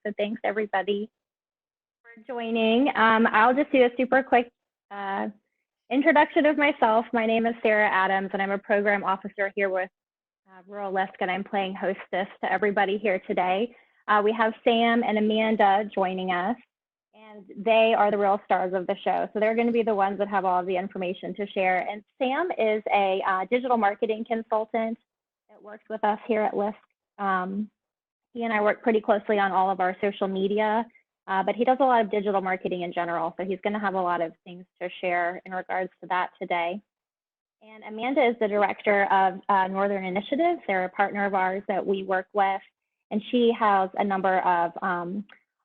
So thanks everybody for joining. I'll just do a super quick introduction of myself. My name is Sarah Adams, and I'm a program officer here with Rural LISC, and I'm playing hostess to everybody here today. We have Sam and Amanda joining us, and they are the real stars of the show. So they're going to be the ones that have all of the information to share. And Sam is a digital marketing consultant that works with us here at LISC. He and I work pretty closely on all of our social media, but he does a lot of digital marketing in general. So he's going to have a lot of things to share in regards to that today. And Amanda is the director of Northern Initiatives. They're a partner of ours that we work with. And she has a number of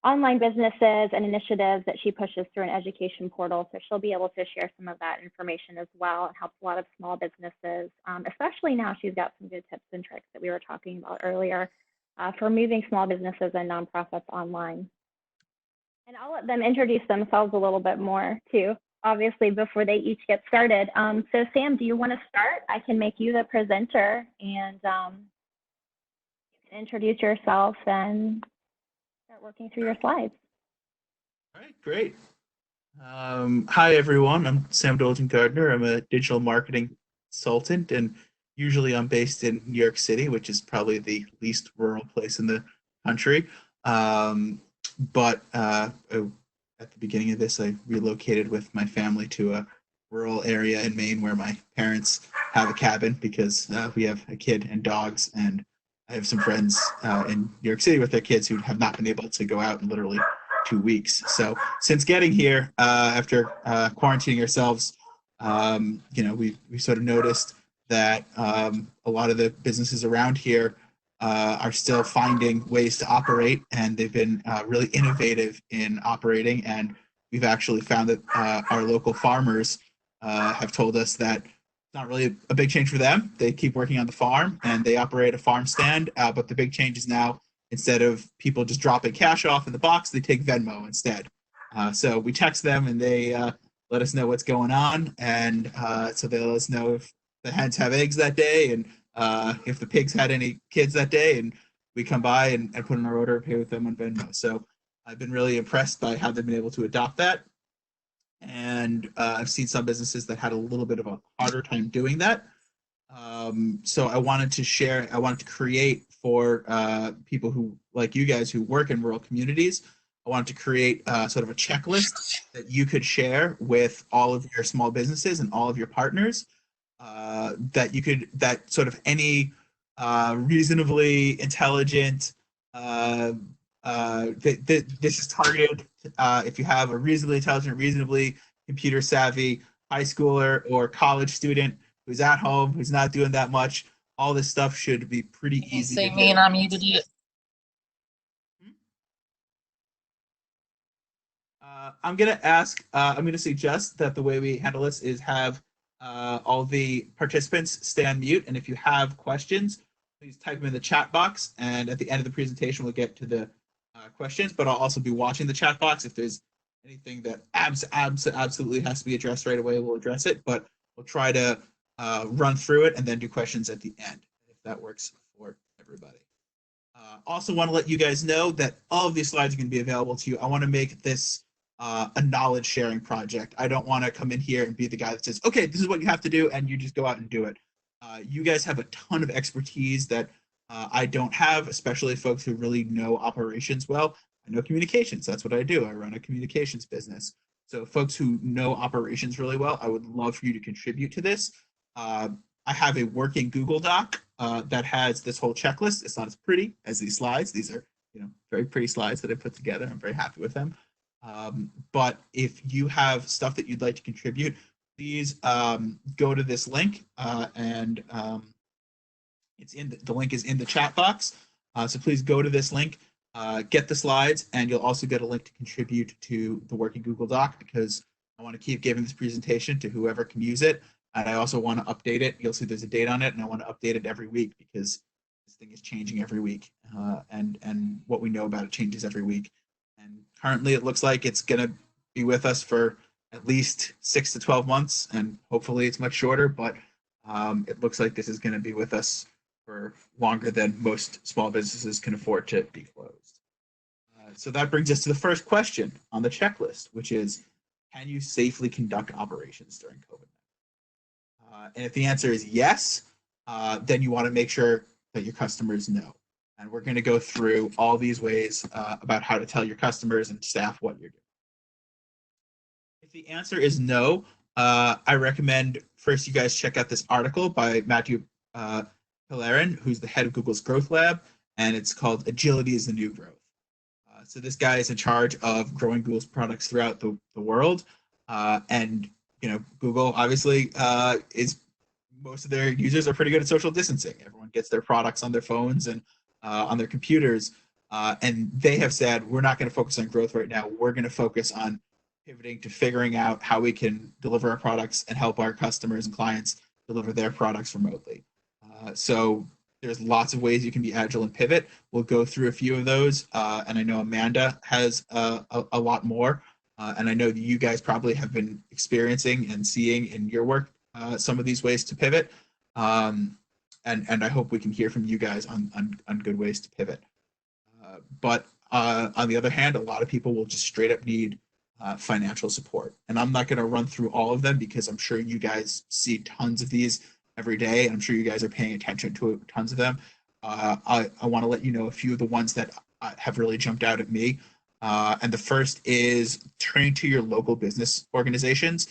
online businesses and initiatives that she pushes through an education portal. So she'll be able to share some of that information as well. It helps a lot of small businesses, especially now she's got some good tips and tricks that we were talking about earlier for moving small businesses and nonprofits online. And I'll let them introduce themselves a little bit more too, obviously, before they each get started. So Sam, do you want to start? I can make you the presenter, and you can introduce yourself and start working through your slides. All right, great. Hi, everyone. I'm Sam Dolgin-Gardner. I'm a digital marketing consultant, and usually I'm based in New York City, which is probably the least rural place in the country. But at the beginning of this, I relocated with my family to a rural area in Maine where my parents have a cabin because we have a kid and dogs, and I have some friends in New York City with their kids who have not been able to go out in literally 2 weeks. So since getting here, after quarantining ourselves, we sort of noticed that a lot of the businesses around here are still finding ways to operate, and they've been really innovative in operating. And we've actually found that our local farmers have told us that it's not really a big change for them. They keep working on the farm and they operate a farm stand, but the big change is now, instead of people just dropping cash off in the box, they take Venmo instead. So we text them and they let us know what's going on, and so they let us know if the hens have eggs that day, and if the pigs had any kids that day, and we come by and put in our order and pay with them on Venmo. So I've been really impressed by how they've been able to adopt that. And I've seen some businesses that had a little bit of a harder time doing that. So I wanted to create for people who, like you guys, who work in rural communities, I wanted to create sort of a checklist that you could share with all of your small businesses and all of your partners. That sort of any reasonably intelligent, this is targeted if you have a reasonably intelligent, reasonably computer savvy high schooler or college student who's at home, who's not doing that much. All this stuff should be pretty easy. Say me and I'm muted. I'm gonna suggest that the way we handle this is have all the participants stay on mute, and if you have questions, please type them in the chat box, and at the end of the presentation we'll get to the questions, but I'll also be watching the chat box. If there's anything that absolutely has to be addressed right away, we'll address it, but we'll try to run through it and then do questions at the end, if that works for everybody. Also want to let you guys know that all of these slides are going to be available to you. I want to make this a knowledge sharing project. I don't want to come in here and be the guy that says, okay, this is what you have to do, and you just go out and do it. You guys have a ton of expertise that I don't have, especially folks who really know operations well. I know communications. That's what I do. I run a communications business. So folks who know operations really well, I would love for you to contribute to this. I have a working Google Doc that has this whole checklist. It's not as pretty as these slides. These are, very pretty slides that I put together. I'm very happy with them. But if you have stuff that you'd like to contribute, please go to this link, and it's the link is in the chat box. So please go to this link, get the slides, and you'll also get a link to contribute to the working Google Doc, because I want to keep giving this presentation to whoever can use it. And I also want to update it. You'll see there's a date on it, and I want to update it every week because this thing is changing every week, and what we know about it changes every week. And currently it looks like it's going to be with us for at least 6 to 12 months, and hopefully it's much shorter, but it looks like this is going to be with us for longer than most small businesses can afford to be closed. So that brings us to the first question on the checklist, which is, can you safely conduct operations during COVID? And if the answer is yes, then you want to make sure that your customers know. And we're going to go through all these ways about how to tell your customers and staff what you're doing. If the answer is no, I recommend first you guys check out this article by Matthew Pillarin, who's the head of Google's Growth Lab, and it's called Agility is the New Growth. So this guy is in charge of growing Google's products throughout the world. And Google obviously is, most of their users are pretty good at social distancing. Everyone gets their products on their phones and on their computers. And they have said, we're not going to focus on growth right now. We're going to focus on pivoting to figuring out how we can deliver our products and help our customers and clients deliver their products remotely. So there's lots of ways you can be agile and pivot. We'll go through a few of those. And I know Amanda has a lot more. And I know that you guys probably have been experiencing and seeing in your work some of these ways to pivot. And I hope we can hear from you guys on good ways to pivot. But on the other hand, a lot of people will just straight up need financial support. And I'm not going to run through all of them because I'm sure you guys see tons of these every day, and I'm sure you guys are paying attention to tons of them. I want to let you know a few of the ones that have really jumped out at me. And the first is turning to your local business organizations.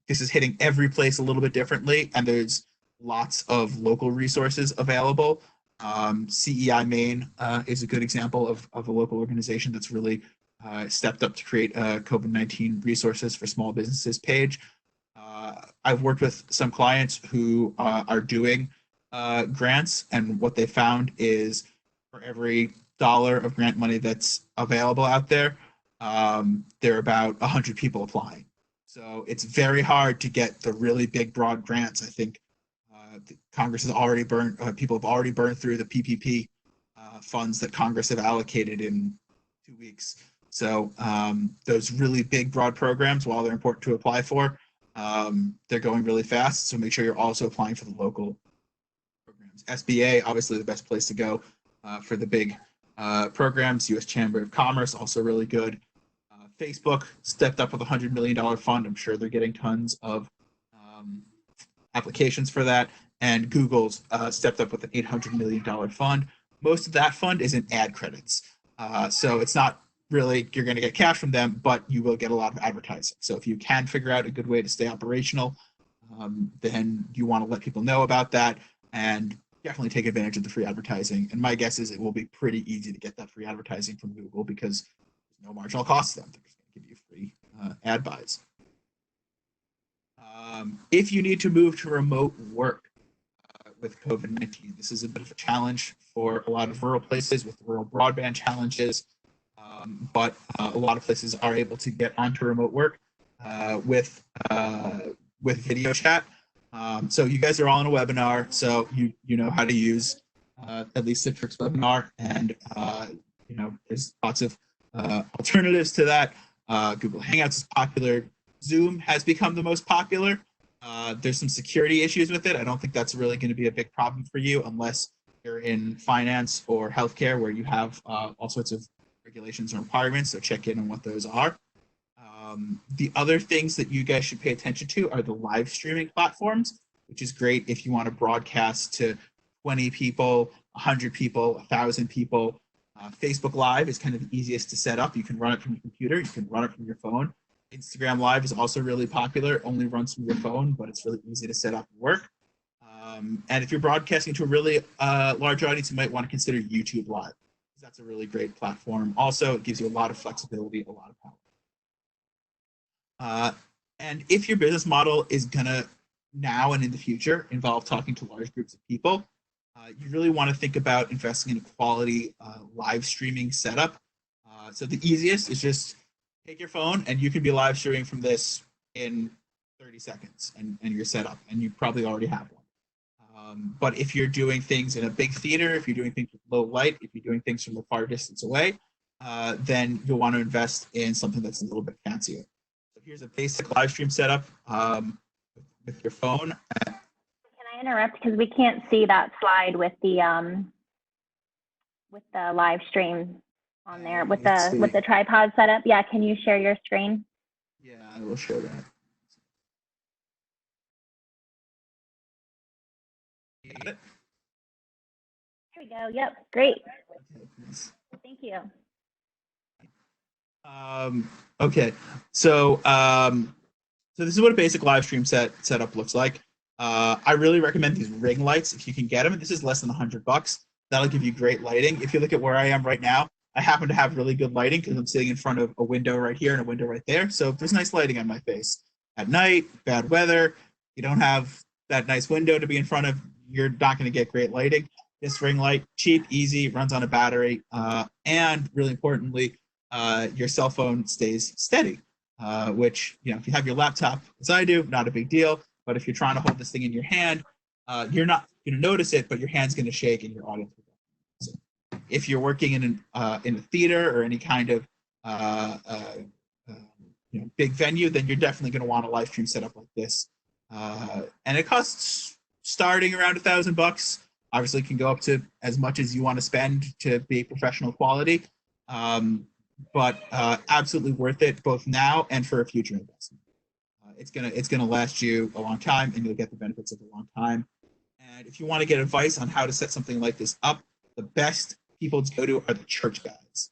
This is hitting every place a little bit differently, and there's lots of local resources available. CEI Maine is a good example of a local organization that's really stepped up to create a COVID-19 resources for small businesses page. I've worked with some clients who are doing grants, and what they found is for every dollar of grant money that's available out there, there are about 100 people applying. So it's very hard to get the really big, broad grants. I think Congress has already burned, people have already burned through the PPP funds that Congress have allocated in 2 weeks. So those really big, broad programs, while they're important to apply for, they're going really fast. So make sure you're also applying for the local programs. SBA, obviously the best place to go for the big programs. U.S. Chamber of Commerce, also really good. Facebook stepped up with a $100 million fund. I'm sure they're getting tons of applications for that. And Google's stepped up with an $800 million fund. Most of that fund is in ad credits. So it's not really you're going to get cash from them, but you will get a lot of advertising. So if you can figure out a good way to stay operational, then you want to let people know about that and definitely take advantage of the free advertising. And my guess is it will be pretty easy to get that free advertising from Google because there's no marginal cost to them. They're just going to give you free ad buys. If you need to move to remote work with COVID-19, this is a bit of a challenge for a lot of rural places with rural broadband challenges. But a lot of places are able to get onto remote work with video chat. So you guys are all in a webinar, so you know how to use at least Citrix Webinar, and there's lots of alternatives to that. Google Hangouts is popular. Zoom has become the most popular. There's some security issues with it. I don't think that's really going to be a big problem for you unless you're in finance or healthcare where you have all sorts of regulations and requirements, so check in on what those are. The other things that you guys should pay attention to are the live streaming platforms, which is great if you want to broadcast to 20 people, 100 people, 1,000 people. Facebook Live is kind of the easiest to set up. You can run it from your computer, you can run it from your phone. Instagram Live is also really popular, only runs from your phone, but it's really easy to set up and work. And if you're broadcasting to a really large audience, you might want to consider YouTube Live. That's a really great platform. Also, it gives you a lot of flexibility, a lot of power. And if your business model is going to now and in the future involve talking to large groups of people, you really want to think about investing in a quality live streaming setup. So the easiest is just take your phone and you can be live streaming from this in 30 seconds and you're set up, and you probably already have one. But if you're doing things in a big theater, if you're doing things with low light, if you're doing things from a far distance away, then you'll want to invest in something that's a little bit fancier. So here's a basic live stream setup with your phone. Can I interrupt because we can't see that slide with the live stream on there with Let's see. the tripod setup. Yeah, can you share your screen? Yeah, I will show that. You got it? There we go. Yep, great. Okay, nice. Thank you. Okay, so so this is what a basic live stream setup looks like. I really recommend these ring lights if you can get them. This is less than $100. That'll give you great lighting. If you look at where I am right now, I happen to have really good lighting because I'm sitting in front of a window right here and a window right there. So there's nice lighting on my face. At night, bad weather, you don't have that nice window to be in front of, you're not going to get great lighting. This ring light, cheap, easy, runs on a battery, and really importantly, your cell phone stays steady, which, you know, if you have your laptop, as I do, not a big deal. But if you're trying to hold this thing in your hand, you're not going to notice it, but your hand's going to shake and your audience will go. So if you're working in a theater or any kind of big venue, then you're definitely going to want a live stream setup like this. And it costs starting around $1,000. Obviously, it can go up to as much as you want to spend to be professional quality. But absolutely worth it both now and for a future investment. It's gonna last you a long time, and you'll get the benefits of a long time. And if you want to get advice on how to set something like this up, the best people to go to are the church guides.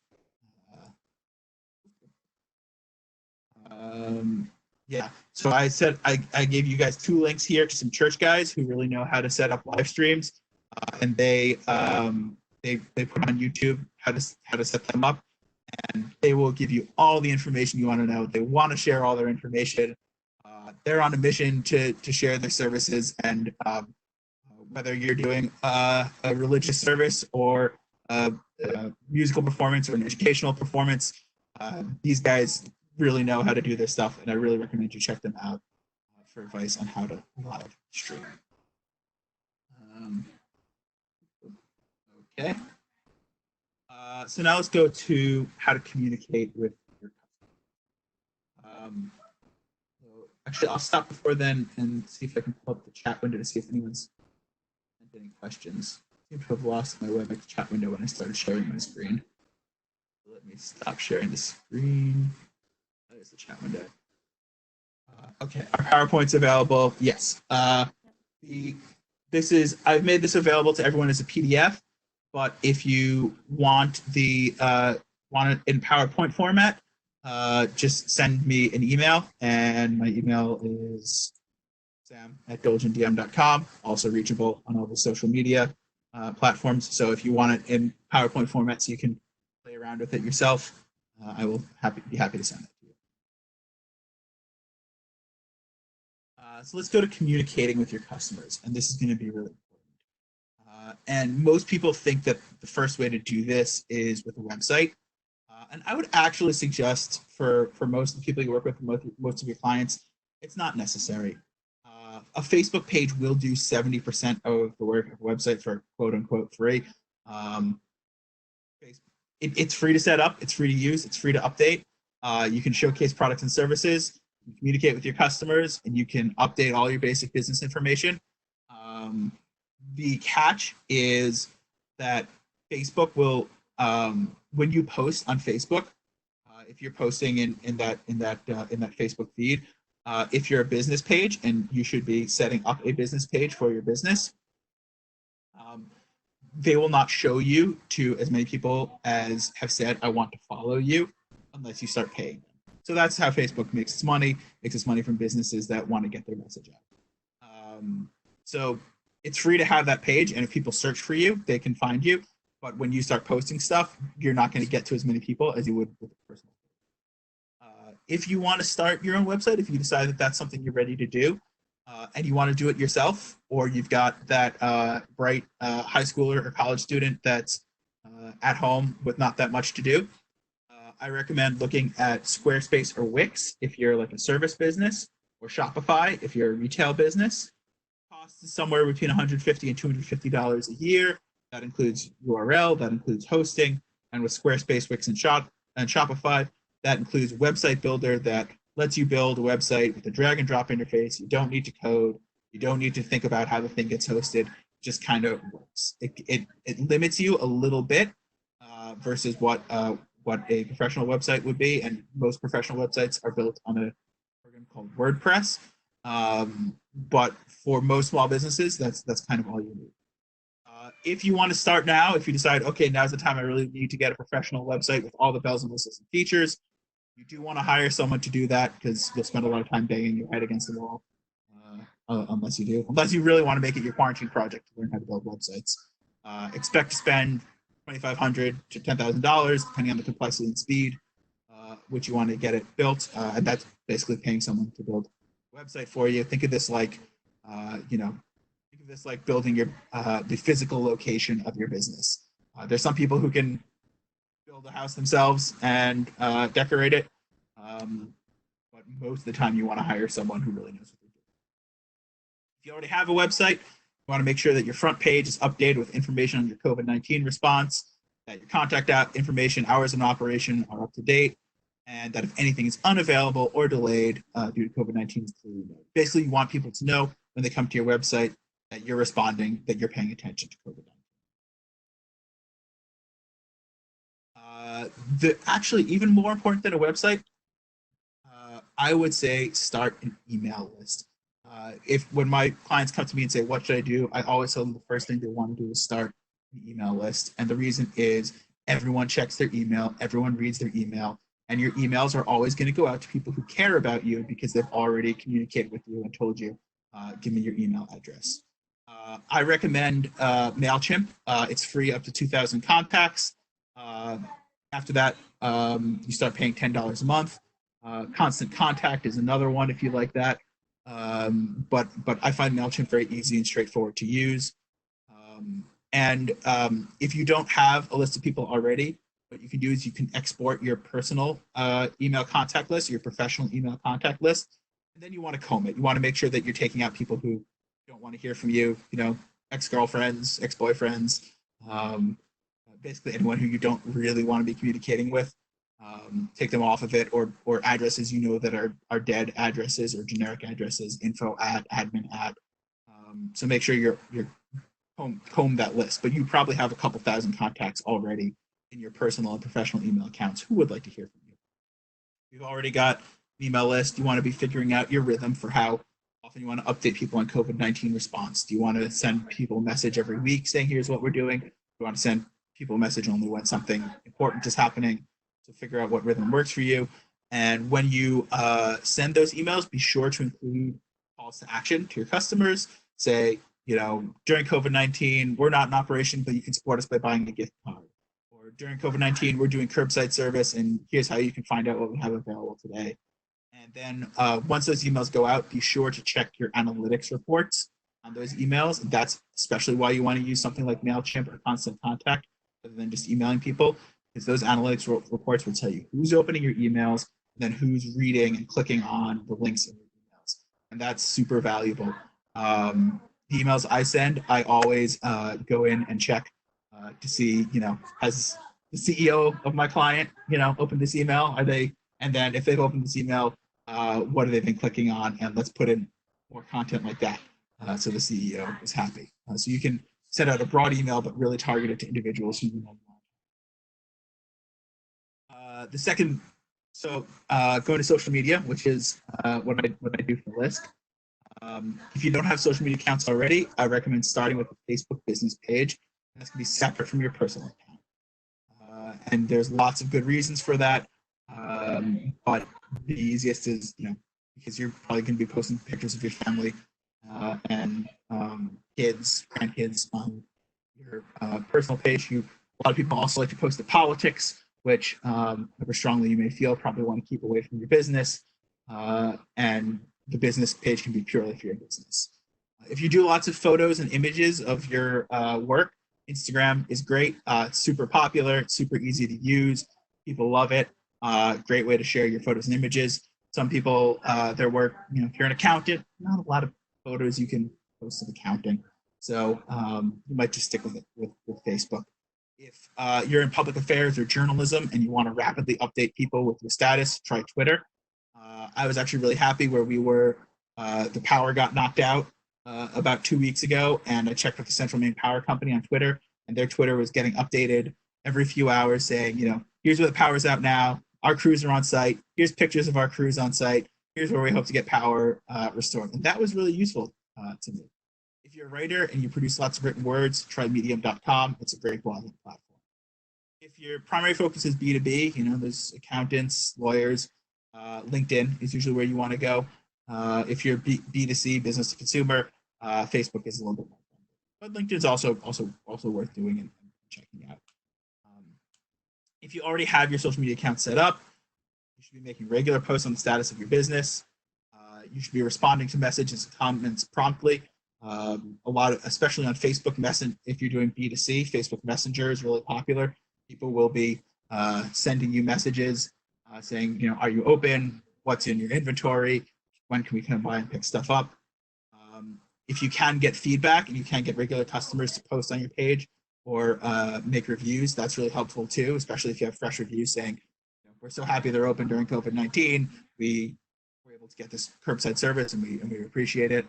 Yeah, so I said I gave you guys 2 links here to some church guys who really know how to set up live streams, and they put on YouTube how to set them up. And they will give you all the information you want to know. They want to share all their information. They're on a mission to share their services. And whether you're doing a religious service or a musical performance or an educational performance, these guys really know how to do this stuff. And I really recommend you check them out for advice on how to live stream. Okay. So now let's go to how to communicate with your customers. Actually, I'll stop before then and see if I can pull up the chat window to see if anyone's had any questions. I seem to have lost my WebEx chat window when I started sharing my screen. Let me stop sharing the screen. There's the chat window. Okay, our PowerPoint's available. Yes. I've made this available to everyone as a PDF. But if you want want it in PowerPoint format, just send me an email, and my email is sam@DolginDM.com. Also reachable on all the social media platforms. So if you want it in PowerPoint format, so you can play around with it yourself, I will be happy to send it to you. So let's go to communicating with your customers, and this is going to be really important. And most people think that the first way to do this is with a website. And I would actually suggest for most of the people you work with, most of your clients, it's not necessary. A Facebook page will do 70% of the work of a website for quote unquote free. It's free to set up, it's free to use, it's free to update. You can showcase products and services, you can communicate with your customers, and you can update all your basic business information. The catch is that Facebook will, when you post on Facebook, if you're posting in that Facebook feed, if you're a business page, and you should be setting up a business page for your business, they will not show you to as many people as have said, I want to follow you, unless you start paying them. So that's how Facebook makes its money from businesses that want to get their message out. So it's free to have that page, and if people search for you, they can find you. But when you start posting stuff, you're not going to get to as many people as you would with a personal page. If you want to start your own website, if you decide that that's something you're ready to do, and you want to do it yourself, or you've got that bright high schooler or college student that's at home with not that much to do, I recommend looking at Squarespace or Wix if you're like a service business, or Shopify if you're a retail business. Cost is somewhere between $150 and $250 a year. That includes URL, that includes hosting, and with Squarespace, Wix, and Shopify, that includes a website builder that lets you build a website with a drag and drop interface. You don't need to code. You don't need to think about how the thing gets hosted. It just kind of works. It limits you a little bit versus what a professional website would be. And most professional websites are built on a program called WordPress. But for most small businesses, that's kind of all you need. If you want to start now, if you decide, okay, now's the time I really need to get a professional website with all the bells and whistles and features, you do want to hire someone to do that because you'll spend a lot of time banging your head against the wall, unless you really want to make it your quarantine project to learn how to build websites. Expect to spend $2,500 to $10,000, depending on the complexity and speed which you want to get it built, and that's basically paying someone to build a website for you. Think of this like, building your the physical location of your business. There's some people who can build a house themselves and decorate it, but most of the time you want to hire someone who really knows what they're doing. If you already have a website, you want to make sure that your front page is updated with information on your COVID-19 response, that your contact information, hours in operation are up to date, and that if anything is unavailable or delayed due to COVID-19, basically you want people to know when they come to your website that you're responding, that you're paying attention to COVID-19. Actually, even more important than a website, I would say start an email list. When my clients come to me and say, what should I do? I always tell them the first thing they want to do is start an email list. And the reason is everyone checks their email, everyone reads their email, and your emails are always going to go out to people who care about you because they've already communicated with you and told you, give me your email address. I recommend MailChimp. It's free up to 2,000 contacts. After that, you start paying $10 a month. Constant Contact is another one if you like that. But I find MailChimp very easy and straightforward to use. If you don't have a list of people already, what you can do is you can export your personal email contact list, your professional email contact list, and then you want to comb it. You want to make sure that you're taking out people who don't want to hear from you, ex-girlfriends, ex-boyfriends, basically anyone who you don't really want to be communicating with. Take them off of it, or addresses that are dead addresses or generic addresses, info@admin@. So make sure you're comb that list. But you probably have a couple thousand contacts already in your personal and professional email accounts who would like to hear from you. You've already got an email list. You want to be figuring out your rhythm for how often you want to update people on COVID-19 response. Do you want to send people a message every week saying, here's what we're doing? Do you want to send people a message only when something important is happening? So figure out what rhythm works for you. And when you send those emails, be sure to include calls to action to your customers. Say, during COVID-19, we're not in operation, but you can support us by buying a gift card. Or during COVID-19, we're doing curbside service, and here's how you can find out what we have available today. And then once those emails go out, be sure to check your analytics reports on those emails. That's especially why you want to use something like MailChimp or Constant Contact rather than just emailing people, because those analytics reports will tell you who's opening your emails and then who's reading and clicking on the links in your emails. And that's super valuable. The emails I send, I always go in and check to see, has the CEO of my client, opened this email? And then if they've opened this email, what have they been clicking on? And let's put in more content like that so the CEO is happy. So you can send out a broad email, but really target it to individuals who you know. The second, going to social media, which is what I do for LISC. If you don't have social media accounts already, I recommend starting with a Facebook business page. And that's going to be separate from your personal account. And there's lots of good reasons for that. But the easiest is, because you're probably going to be posting pictures of your family and kids, grandkids on your personal page. A lot of people also like to post the politics, which, however strongly you may feel, probably want to keep away from your business. And the business page can be purely for your business. If you do lots of photos and images of your work, Instagram is great. It's super popular. It's super easy to use. People love it. Great way to share your photos and images. Some people, their work, if you're an accountant, not a lot of photos you can post of accounting. So you might just stick with it with Facebook. If you're in public affairs or journalism and you want to rapidly update people with your status, try Twitter. I was actually really happy where we were, the power got knocked out about 2 weeks ago, and I checked with the Central Maine Power Company on Twitter, and their Twitter was getting updated every few hours saying, here's where the power's out now. Our crews are on site. Here's pictures of our crews on site. Here's where we hope to get power restored. And that was really useful to me. If you're a writer and you produce lots of written words, try medium.com. It's a great blogging platform. If your primary focus is B2B, there's accountants, lawyers, LinkedIn is usually where you want to go. If you're B2C, business to consumer, Facebook is a little bit more friendly. But LinkedIn is also worth doing and checking out. If you already have your social media account set up, you should be making regular posts on the status of your business. You should be responding to messages and comments promptly. Especially on Facebook Messenger, if you're doing B2C, Facebook Messenger is really popular. People will be sending you messages saying, are you open? What's in your inventory? When can we come by and pick stuff up? If you can get feedback and you can get regular customers to post on your page or make reviews, that's really helpful too, especially if you have fresh reviews saying, we're so happy they're open during COVID-19. We were able to get this curbside service and we appreciate it.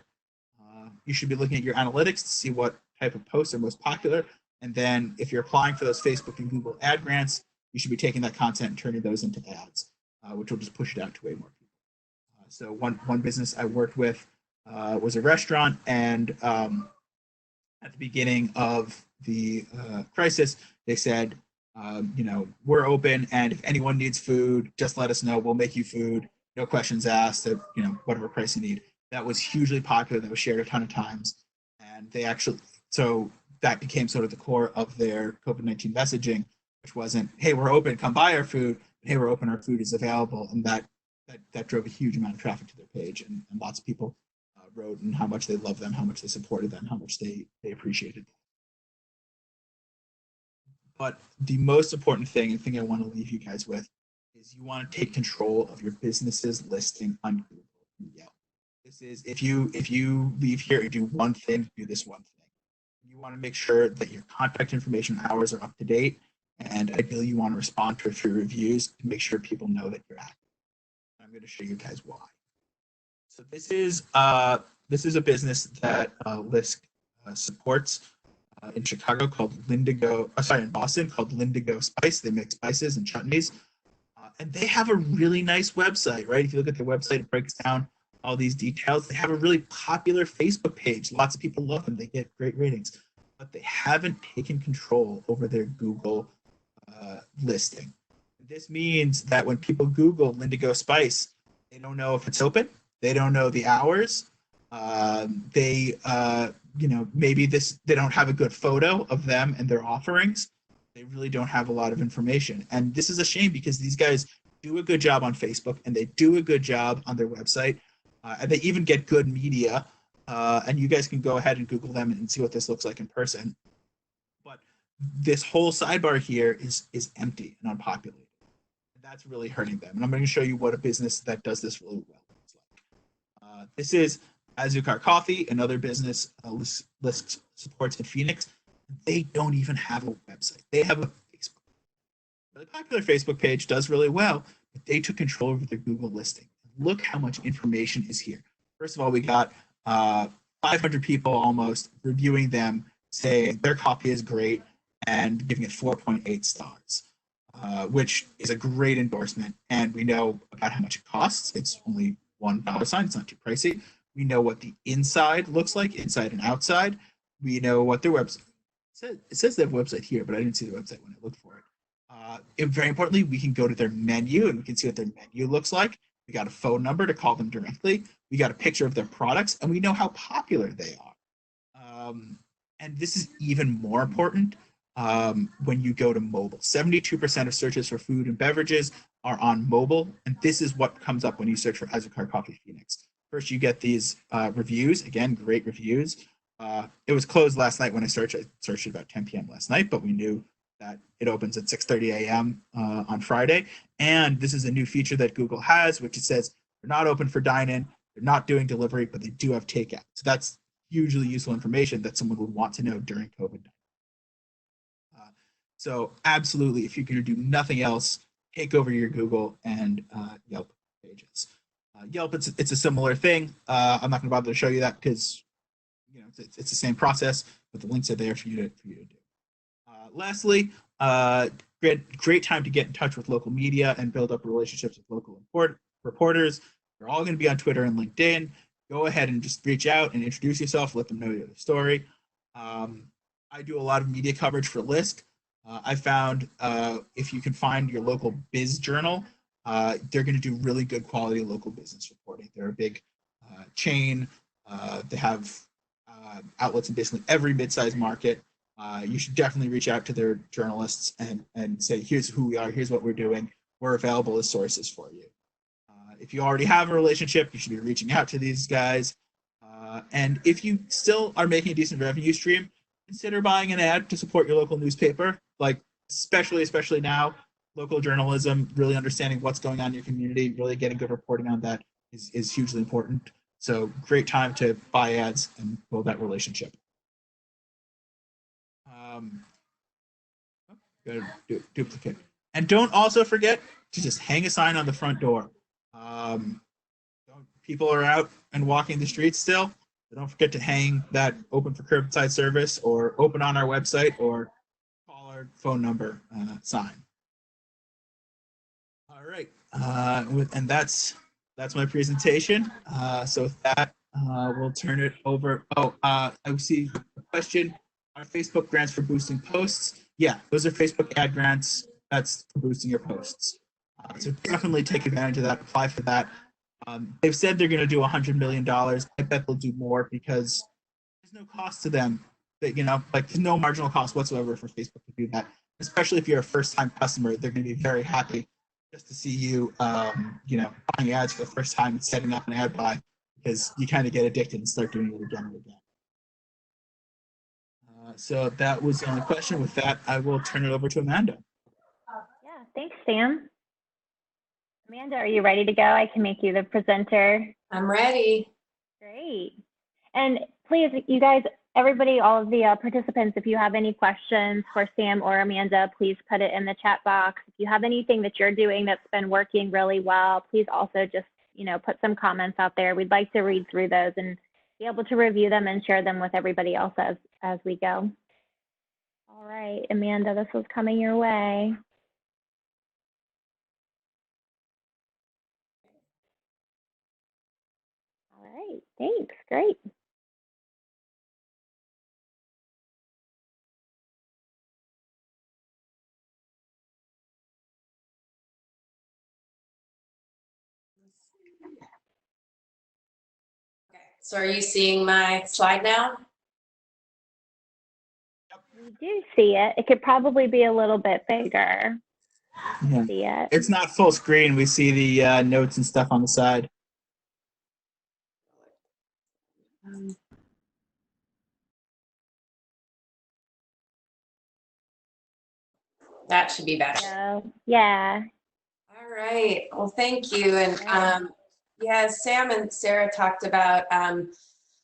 You should be looking at your analytics to see what type of posts are most popular. And then if you're applying for those Facebook and Google ad grants, you should be taking that content and turning those into ads, which will just push it out to way more people. So one business I worked with was a restaurant, and at the beginning of the crisis, they said, we're open, and if anyone needs food, just let us know. We'll make you food. No questions asked. At whatever price you need. That was hugely popular. That was shared a ton of times, and so that became sort of the core of their COVID-19 messaging, which wasn't, hey, we're open, come buy our food, but hey, we're open, our food is available, and that drove a huge amount of traffic to their page, and lots of people wrote and how much they loved them, how much they supported them, how much they appreciated them. But the most important thing, and thing I want to leave you guys with, is you want to take control of your business's listing on Google and Yelp. This is, if you leave here and do one thing, do this one thing. You want to make sure that your contact information hours are up to date, and ideally you want to respond to a few reviews to make sure people know that you're active. I'm going to show you guys why. So this is a business that LISC supports in Chicago called in Boston called Lindigo Spice. They make spices and chutneys, and they have a really nice website, right? If you look at their website, it breaks down all these details. They have a really popular Facebook page. Lots of people love them. They get great ratings, but they haven't taken control over their Google listing. This means that when people Google Lindigo Spice, they don't know if it's open. They don't know the hours. Maybe they don't have a good photo of them and their offerings. They really don't have a lot of information. And this is a shame because these guys do a good job on Facebook and they do a good job on their website. And they even get good media. And you guys can go ahead and Google them and see what this looks like in person. But this whole sidebar here is empty and unpopulated. And that's really hurting them. And I'm going to show you what a business that does this really well looks like. This is Azucar Coffee, another business LISC supports in Phoenix. They don't even have a website. They have a Facebook. Really popular Facebook page, does really well, but they took control over their Google listing. Look how much information is here. First of all, we got 500 people almost reviewing them, saying their coffee is great and giving it 4.8 stars, which is a great endorsement. And we know about how much it costs. It's only $1 sign. It's not too pricey. We know what the inside looks like, inside and outside. We know what their website says. It says they have a website here, but I didn't see the website when I looked for it. Very importantly, we can go to their menu and we can see what their menu looks like. We got a phone number to call them directly. We got a picture of their products, and we know how popular they are. And this is even more important when you go to mobile. 72% of searches for food and beverages are on mobile, and this is what comes up when you search for Azucar Coffee Phoenix. First, you get these reviews. Again, great reviews. It was closed last night when I searched. I searched at about 10 p.m. last night, but we knew that it opens at 6:30 a.m. On Friday. And this is a new feature that Google has, which it says they're not open for dine-in, they're not doing delivery, but they do have takeout. So that's hugely useful information that someone would want to know during COVID. So absolutely, if you're going to do nothing else, take over your Google and Yelp pages. Yelp, it's a similar thing. I'm not going to bother to show you that because it's the same process, but the links are there for you to do. Lastly, great time to get in touch with local media and build up relationships with local reporters. They're all going to be on Twitter and LinkedIn. Go ahead and just reach out and introduce yourself, let them know your story. I do a lot of media coverage for LISC. I found if you can find your local biz journal, they're going to do really good quality local business reporting. They're a big chain. They have outlets in basically every mid-sized market. You should definitely reach out to their journalists and say, here's who we are, here's what we're doing. We're available as sources for you. If you already have a relationship, you should be reaching out to these guys. And if you still are making a decent revenue stream, consider buying an ad to support your local newspaper. Like, especially now, local journalism, really understanding what's going on in your community, really getting good reporting on that is hugely important. So great time to buy ads and build that relationship. Duplicate. And don't also forget to just hang a sign on the front door. People are out and walking the streets still. So don't forget to hang that open for curbside service or open on our website or call our phone number sign. All right, and that's my presentation. So with that, we'll turn it over. I see a question. Are Facebook grants for boosting posts? Yeah, those are Facebook ad grants. That's for boosting your posts. So definitely take advantage of that. Apply for that. They've said they're going to do $100 million. I bet they'll do more because there's no cost to them. That, like there's no marginal cost whatsoever for Facebook to do that. Especially if you're a first-time customer, they're going to be very happy just to see you, buying ads for the first time and setting up an ad buy, because you kind of get addicted and start doing it again and again. So that was the only question. With that, I will turn it over to Amanda. Yeah, thanks, Sam. Amanda, are you ready to go? I can make you the presenter. I'm ready. Great. And please, you guys, everybody, all of the participants, if you have any questions for Sam or Amanda, please put it in the chat box. If you have anything that you're doing that's been working really well, please also just, put some comments out there. We'd like to read through those and be able to review them and share them with everybody else as we go. All right, Amanda, this was coming your way. All right, thanks, great. Okay, so are you seeing my slide now? We do see it. It could probably be a little bit bigger. Yeah. See it. It's not full screen. We see the notes and stuff on the side. That should be better. So, yeah. All right. Well, thank you. And yeah, Sam and Sarah talked about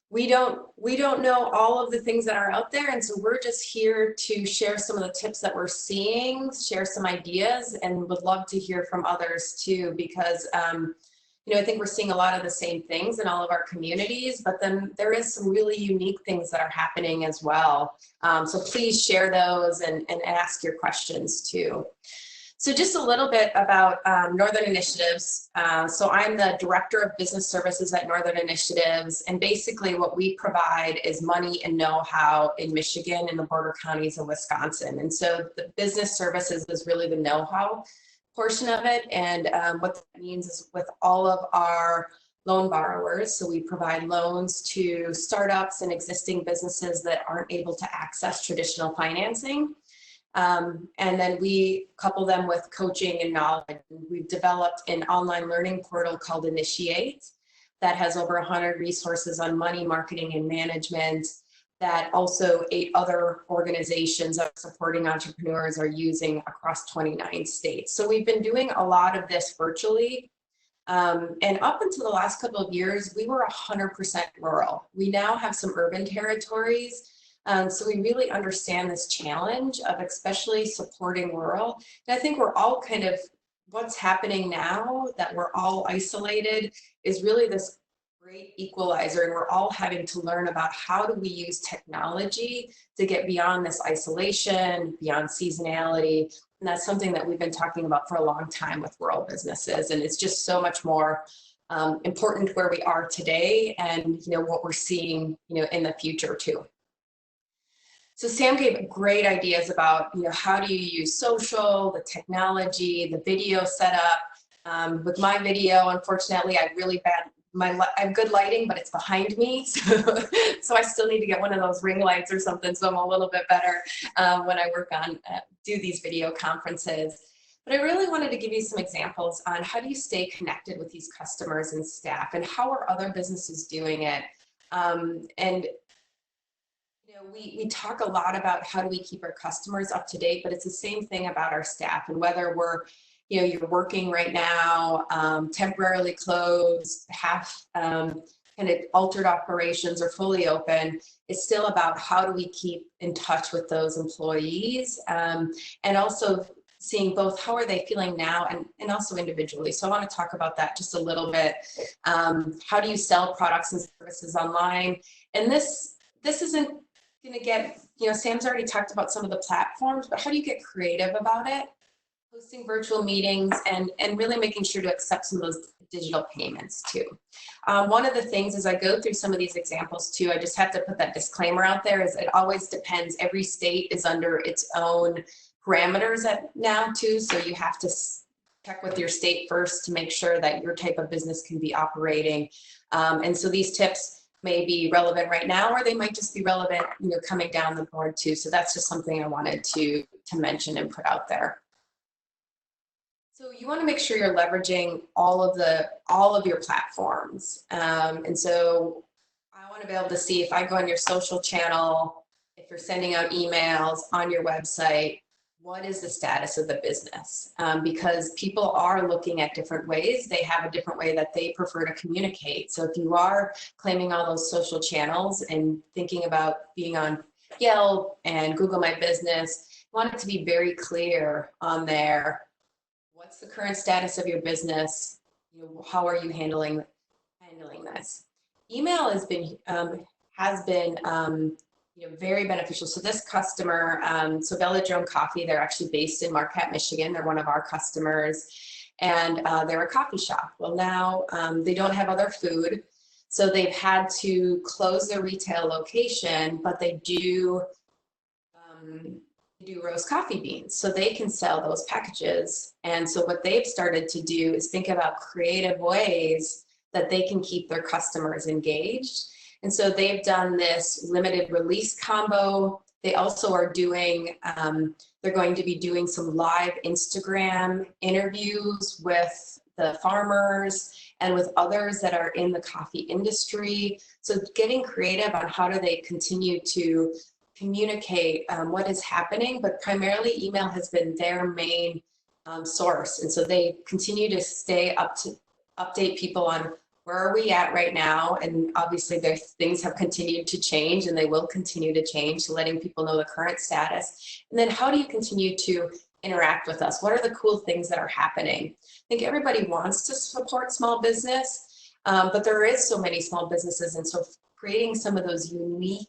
we don't know all of the things that are out there, and so we're just here to share some of the tips that we're seeing, share some ideas, and would love to hear from others too, because I think we're seeing a lot of the same things in all of our communities, but then there is some really unique things that are happening as well. So please share those and ask your questions too. So just a little bit about Northern Initiatives. So I'm the Director of Business Services at Northern Initiatives, and basically what we provide is money and know-how in Michigan and the border counties of Wisconsin. And so the business services is really the know-how portion of it, and what that means is with all of our loan borrowers, so we provide loans to startups and existing businesses that aren't able to access traditional financing. And then we couple them with coaching and knowledge. We've developed an online learning portal called Initiate that has over 100 resources on money, marketing, and management that also 8 other organizations that are supporting entrepreneurs are using across 29 states. So we've been doing a lot of this virtually. And up until the last couple of years, we were 100% rural. We now have some urban territories. So we really understand this challenge of especially supporting rural. And I think we're all kind of, what's happening now that we're all isolated is really this great equalizer, and we're all having to learn about how do we use technology to get beyond this isolation, beyond seasonality. And that's something that we've been talking about for a long time with rural businesses. And it's just so much more important where we are today and, you know, what we're seeing, you know, in the future too. So Sam gave great ideas about, you know, how do you use social, the technology, the video setup. With my video, unfortunately, I have really bad, I have good lighting, but it's behind me. So I still need to get one of those ring lights or something, so I'm a little bit better when I work on, do these video conferences. But I really wanted to give you some examples on how do you stay connected with these customers and staff, and how are other businesses doing it. And you know, we talk a lot about how do we keep our customers up to date, but it's the same thing about our staff, and whether we're, you know, you're working right now, temporarily closed, half kind of altered operations or fully open, it's still about how do we keep in touch with those employees, and also seeing both how are they feeling now and also individually. So I want to talk about that just a little bit. How do you sell products and services online? And this isn't going to get, you know, Sam's already talked about some of the platforms, but how do you get creative about it? Hosting virtual meetings and really making sure to accept some of those digital payments too. One of the things as I go through some of these examples too, I just have to put that disclaimer out there, is it always depends. Every state is under its own parameters now too, so you have to check with your state first to make sure that your type of business can be operating. And so these tips may be relevant right now, or they might just be relevant, you know, coming down the board too. So that's just something I wanted to mention and put out there. So you want to make sure you're leveraging all of your platforms. And so I want to be able to see if I go on your social channel, if you're sending out emails on your website, what is the status of the business? Because people are looking at different ways. They have a different way that they prefer to communicate. So if you are claiming all those social channels and thinking about being on Yelp and Google My Business, you want it to be very clear on there. What's the current status of your business? You know, how are you handling this? Email has been you know, very beneficial. So this customer, so Bella Joan Coffee, they're actually based in Marquette, Michigan. They're one of our customers, and they're a coffee shop. Well, now they don't have other food, so they've had to close their retail location, but they do roast coffee beans, so they can sell those packages. And so what they've started to do is think about creative ways that they can keep their customers engaged. And so they've done this limited release combo. They also are doing, they're going to be doing some live Instagram interviews with the farmers and with others that are in the coffee industry. So getting creative on how do they continue to communicate what is happening, but primarily email has been their main source. And so they continue to stay up to update people on where are we at right now. And obviously their things have continued to change, and they will continue to change. So letting people know the current status. And then how do you continue to interact with us? What are the cool things that are happening? I think everybody wants to support small business, but there is so many small businesses. And so creating some of those unique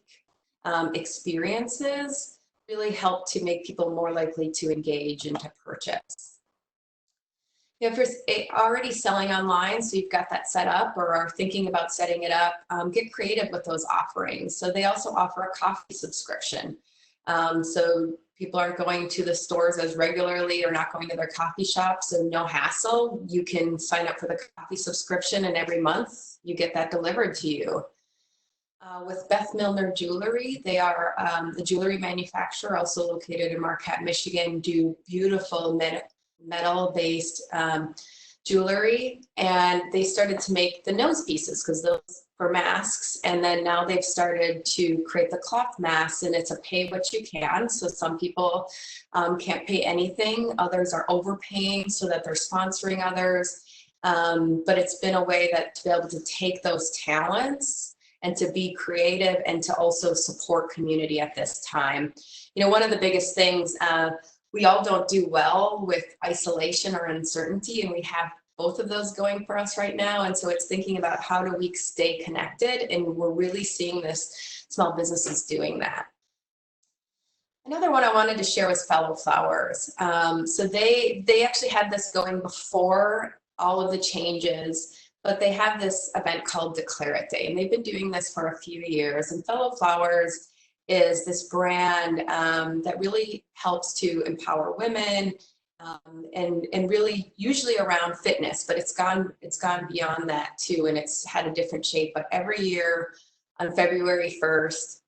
experiences really help to make people more likely to engage and to purchase. You know, if you're already selling online, so you've got that set up or are thinking about setting it up, get creative with those offerings. So they also offer a coffee subscription. So people aren't going to the stores as regularly or not going to their coffee shop, so no hassle. You can sign up for the coffee subscription, and every month you get that delivered to you. With Beth Milner Jewelry, they are the jewelry manufacturer, also located in Marquette, Michigan, do beautiful metal-based jewelry, and they started to make the nose pieces because those for masks, and then now they've started to create the cloth masks, and it's a pay what you can. So some people can't pay anything, others are overpaying so that they're sponsoring others, but it's been a way that to be able to take those talents and to be creative and to also support community at this time. You know, one of the biggest things, we all don't do well with isolation or uncertainty, and we have both of those going for us right now. And so it's thinking about how do we stay connected, and we're really seeing this small businesses doing that. Another one I wanted to share was Fellow Flowers. So they actually had this going before all of the changes, but they have this event called Declare It Day, and they've been doing this for a few years. And Fellow Flowers is this brand that really helps to empower women, and really usually around fitness, but it's gone beyond that too, and it's had a different shape. But every year on February 1st,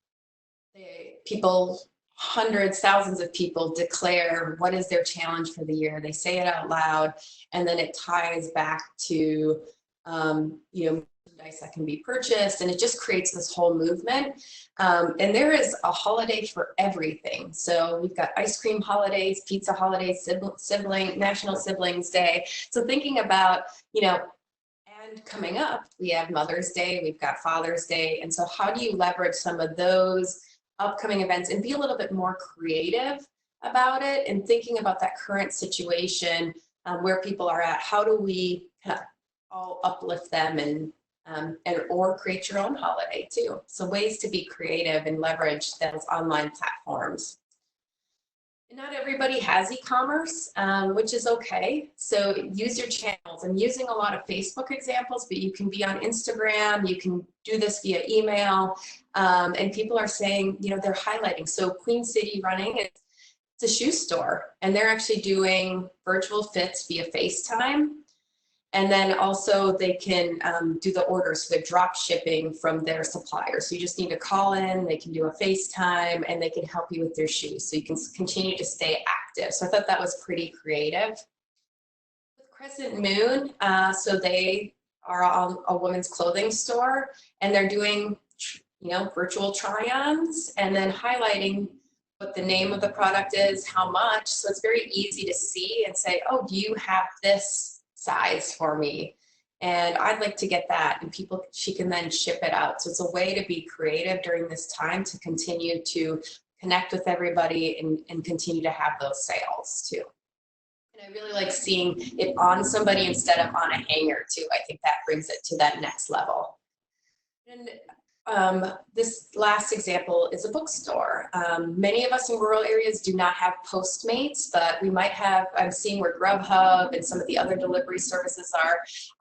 people, hundreds, thousands of people declare what is their challenge for the year. They say it out loud, and then it ties back to merchandise that can be purchased, and it just creates this whole movement. And there is a holiday for everything. So we've got ice cream holidays, pizza holidays, National Siblings Day. So thinking about, and coming up, we have Mother's Day, we've got Father's Day. And so how do you leverage some of those upcoming events and be a little bit more creative about it, and thinking about that current situation, where people are at? How do we kind of all uplift them and or create your own holiday too? So ways to be creative and leverage those online platforms. And not everybody has e-commerce, which is okay. So use your channels. I'm using a lot of Facebook examples, but you can be on Instagram, you can do this via email, and people are saying, they're highlighting. So Queen City Running, it's a shoe store, and they're actually doing virtual fits via FaceTime. And then also they can do the orders, so they're drop shipping from their suppliers. So you just need to call in, they can do a FaceTime, and they can help you with their shoes. So you can continue to stay active. So I thought that was pretty creative. With Crescent Moon, so they are a women's clothing store, and they're doing, virtual try-ons, and then highlighting what the name of the product is, how much. So it's very easy to see and say, oh, do you have this size for me? And I'd like to get that, and she can then ship it out. So it's a way to be creative during this time to continue to connect with everybody and continue to have those sales too. And I really like seeing it on somebody instead of on a hanger too. I think that brings it to that next level. And this last example is a bookstore. Many of us in rural areas do not have Postmates, but we might have. I'm seeing where Grubhub and some of the other delivery services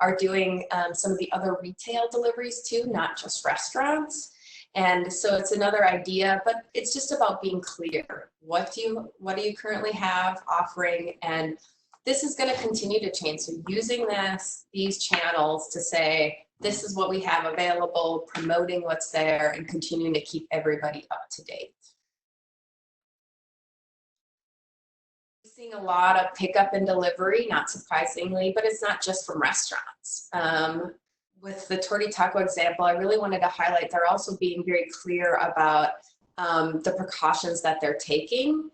are doing some of the other retail deliveries too, not just restaurants. And so it's another idea, but it's just about being clear. What do you currently have offering? And this is going to continue to change. So using these channels to say, this is what we have available, promoting what's there, and continuing to keep everybody up to date. We're seeing a lot of pickup and delivery, not surprisingly, but it's not just from restaurants. With the Torty Taco example, I really wanted to highlight they're also being very clear about the precautions that they're taking,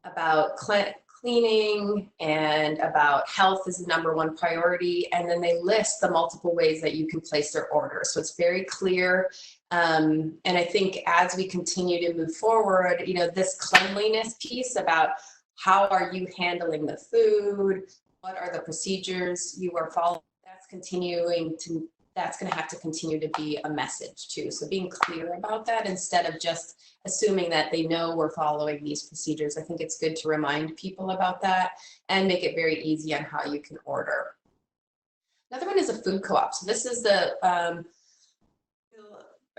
about cleaning and about health is the #1 priority. And then they list the multiple ways that you can place their order. So it's very clear. And I think as we continue to move forward, this cleanliness piece about how are you handling the food, what are the procedures you are following, that's going to have to continue to be a message too. So being clear about that instead of just assuming that they know we're following these procedures. I think it's good to remind people about that and make it very easy on how you can order. Another one is a food co-op. So this is the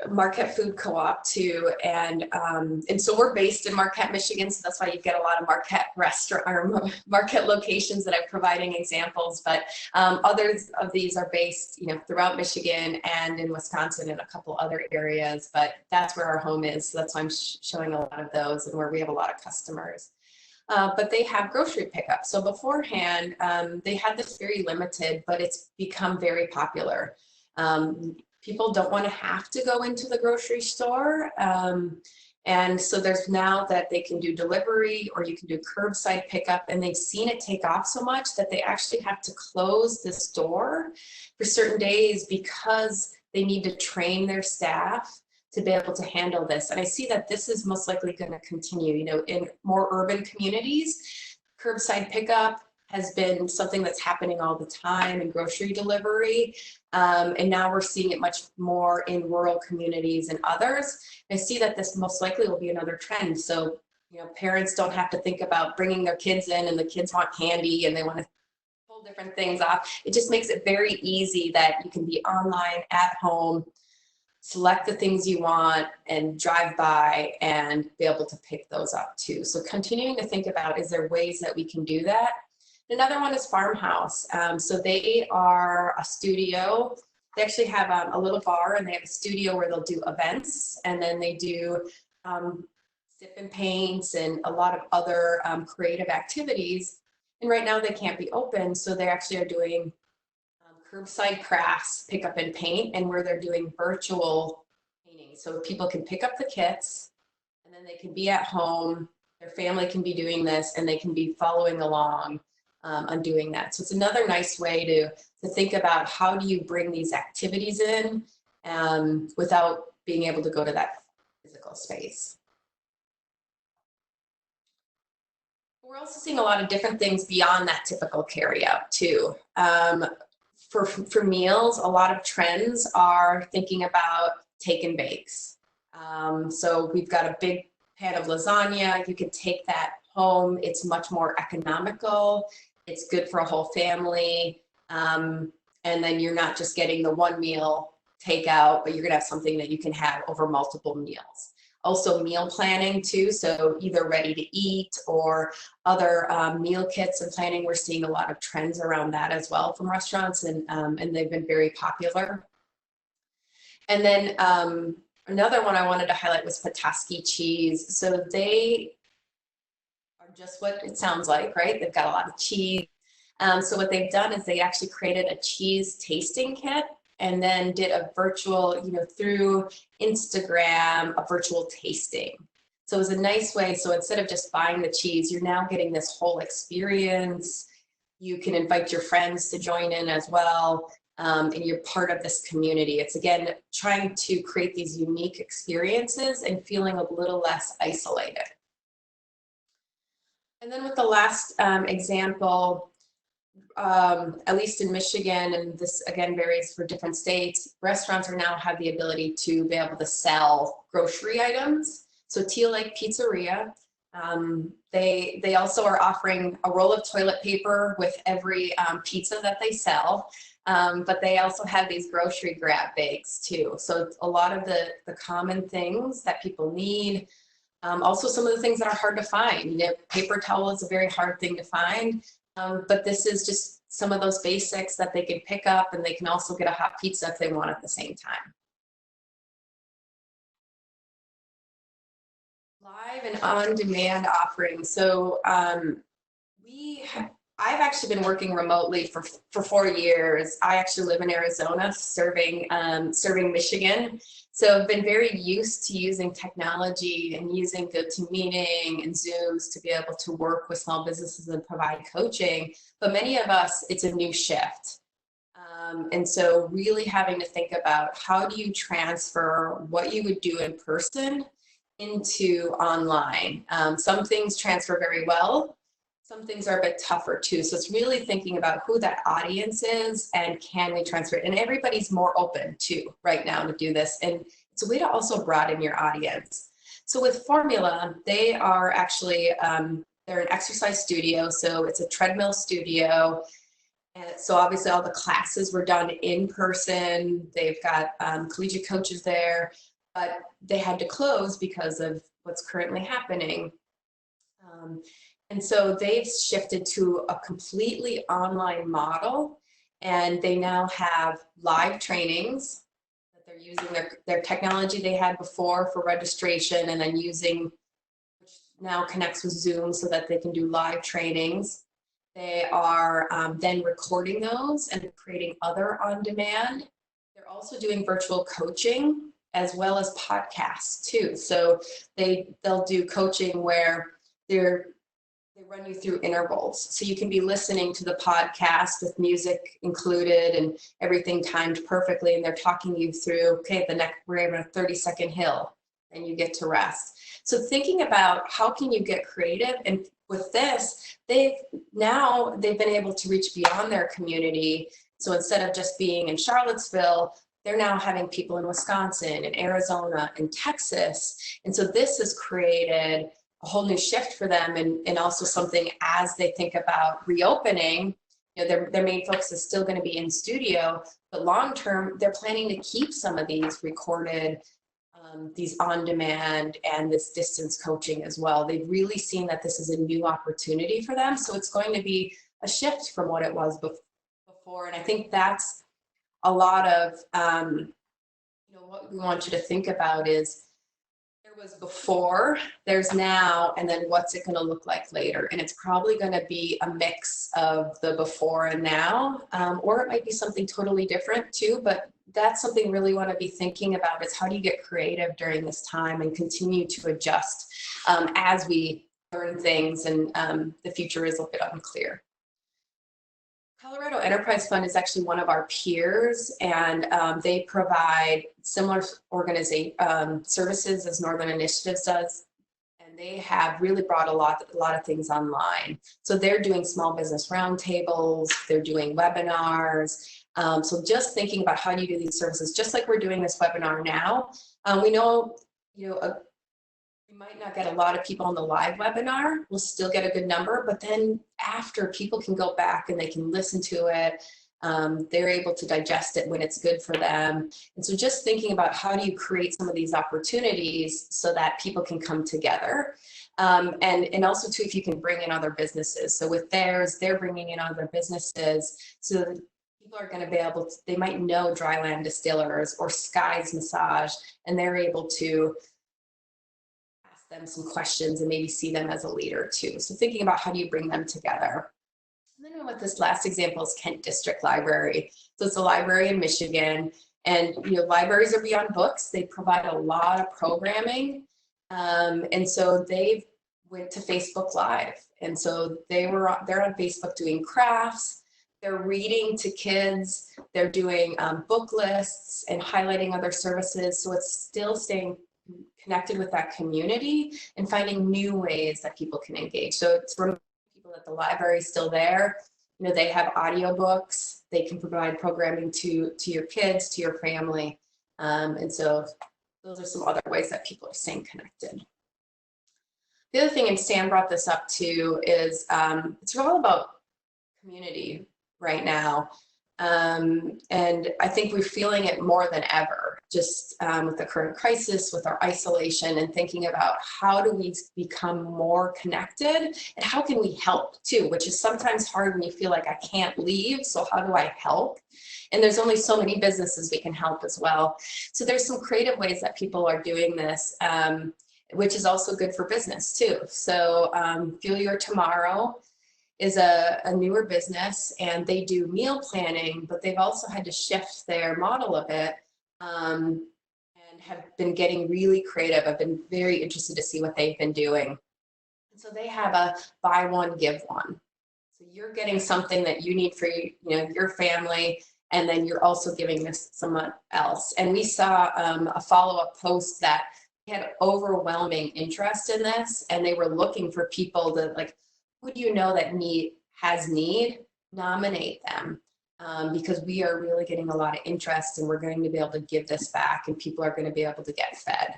Marquette Food Co-op too, and so we're based in Marquette, Michigan, so that's why you get a lot of Marquette restaurant or Marquette locations that I'm providing examples. But others of these are based, throughout Michigan and in Wisconsin and a couple other areas. But that's where our home is, so that's why I'm showing a lot of those and where we have a lot of customers. But they have grocery pickup. So beforehand, they had this very limited, but it's become very popular. People don't want to have to go into the grocery store. And so there's now that they can do delivery or you can do curbside pickup, and they've seen it take off so much that they actually have to close the store for certain days because they need to train their staff to be able to handle this. And I see that this is most likely going to continue, in more urban communities. Curbside pickup has been something that's happening all the time in grocery delivery. And now we're seeing it much more in rural communities and others. I see that this most likely will be another trend. So, parents don't have to think about bringing their kids in and the kids want candy and they want to pull different things off. It just makes it very easy that you can be online at home, select the things you want and drive by and be able to pick those up too. So continuing to think about, is there ways that we can do that? Another one is Farmhouse. So they are a studio. They actually have a little bar and they have a studio where they'll do events, and then they do sip and paints and a lot of other creative activities. And right now they can't be open, so they actually are doing curbside crafts, pick up and paint, and where they're doing virtual painting. So people can pick up the kits and then they can be at home, their family can be doing this, and they can be following along on doing that. So it's another nice way to think about how do you bring these activities in without being able to go to that physical space. We're also seeing a lot of different things beyond that typical carryout too. For meals, a lot of trends are thinking about take and bakes. So we've got a big pan of lasagna. You can take that home. It's much more economical. It's good for a whole family. And then you're not just getting the one meal takeout, but you're gonna have something that you can have over multiple meals. Also meal planning too, so either ready to eat or other meal kits and planning. We're seeing a lot of trends around that as well from restaurants, and they've been very popular. And then another one I wanted to highlight was Petoskey cheese. So they are just what it sounds like, right? They've got a lot of cheese. So what they've done is they actually created a cheese tasting kit and then did a virtual, through Instagram, a virtual tasting. So it was a nice way. So instead of just buying the cheese, you're now getting this whole experience. You can invite your friends to join in as well. And you're part of this community. It's again, trying to create these unique experiences and feeling a little less isolated. And then with the last example, at least in Michigan, and this again varies for different states, restaurants are now have the ability to be able to sell grocery items. So Teal Lake Pizzeria, they also are offering a roll of toilet paper with every pizza that they sell, but they also have these grocery grab bags too. So a lot of the common things that people need. Also some of the things that are hard to find. Paper towel is a very hard thing to find. But this is just some of those basics that they can pick up, and they can also get a hot pizza if they want at the same time. Live and on-demand offerings. So I've actually been working remotely for 4 years. I actually live in Arizona, serving Michigan. So I've been very used to using technology and using GoToMeeting and Zooms to be able to work with small businesses and provide coaching. But many of us, it's a new shift. And so really having to think about how do you transfer what you would do in person into online. Some things transfer very well. Some things are a bit tougher too. So it's really thinking about who that audience is and can we transfer it. And everybody's more open too right now to do this. And it's a way to also broaden your audience. So with Formula, they are actually, they're an exercise studio. So it's a treadmill studio. And so obviously all the classes were done in person. They've got collegiate coaches there, but they had to close because of what's currently happening. And so they've shifted to a completely online model, and they now have live trainings that they're using their technology they had before for registration, and then using, which now connects with Zoom so that they can do live trainings. They are then recording those and creating other on demand. They're also doing virtual coaching as well as podcasts too. So they'll do coaching where they run you through intervals. So you can be listening to the podcast with music included and everything timed perfectly. And they're talking you through, okay, we're having a 30-second hill and you get to rest. So thinking about how can you get creative and with this, they've been able to reach beyond their community. So instead of just being in Charlottesville, they're now having people in Wisconsin and Arizona and Texas. And so this has created a whole new shift for them, and also something as they think about reopening. You know, their main focus is still going to be in studio, but long term, they're planning to keep some of these recorded, these on demand, and this distance coaching as well. They've really seen that this is a new opportunity for them. So it's going to be a shift from what it was before. And I think that's a lot of, what we want you to think about is there was before, there's now, and then what's it going to look like later? And it's probably going to be a mix of the before and now, or it might be something totally different too. But that's something really want to be thinking about, is how do you get creative during this time and continue to adjust as we learn things, and the future is a bit unclear. Colorado Enterprise Fund is actually one of our peers, and they provide similar services as Northern Initiatives does, and they have really brought a lot of things online. So they're doing small business roundtables, they're doing webinars. So just thinking about how do you do these services, just like we're doing this webinar now. We know, we might not get a lot of people on the live webinar. We'll still get a good number, but then after, people can go back and they can listen to it. They're able to digest it when it's good for them. And so just thinking about how do you create some of these opportunities so that people can come together. And also too, if you can bring in other businesses. So with theirs, they're bringing in other businesses. So that people are going to be able to, they might know Dryland Distillers or Sky's Massage, and they're able to them some questions and maybe see them as a leader too. So thinking about how do you bring them together. And then with this last example is Kent District Library. So it's a library in Michigan, and libraries are beyond books. They provide a lot of programming. And so they went to Facebook Live. And so they're on Facebook doing crafts, they're reading to kids, they're doing book lists and highlighting other services. So it's still staying connected with that community and finding new ways that people can engage. So it's reminding people that the library is still there. They have audiobooks, they can provide programming to your kids, to your family. And so those are some other ways that people are staying connected. The other thing, and Sam brought this up too, is it's all about community right now. And I think we're feeling it more than ever, just with the current crisis, with our isolation, and thinking about how do we become more connected, and how can we help too, which is sometimes hard when you feel like I can't leave, so how do I help? And there's only so many businesses we can help as well. So there's some creative ways that people are doing this, which is also good for business too. So Fuel Your Tomorrow is a newer business, and they do meal planning, but they've also had to shift their model a bit, and have been getting really creative. I've been very interested to see what they've been doing. And so they have a buy one, give one. So you're getting something that you need for your family, and then you're also giving this to someone else. And we saw a follow-up post that had overwhelming interest in this, and they were looking for people that, who do you know that has need, nominate them, because we are really getting a lot of interest, and we're going to be able to give this back, and people are going to be able to get fed.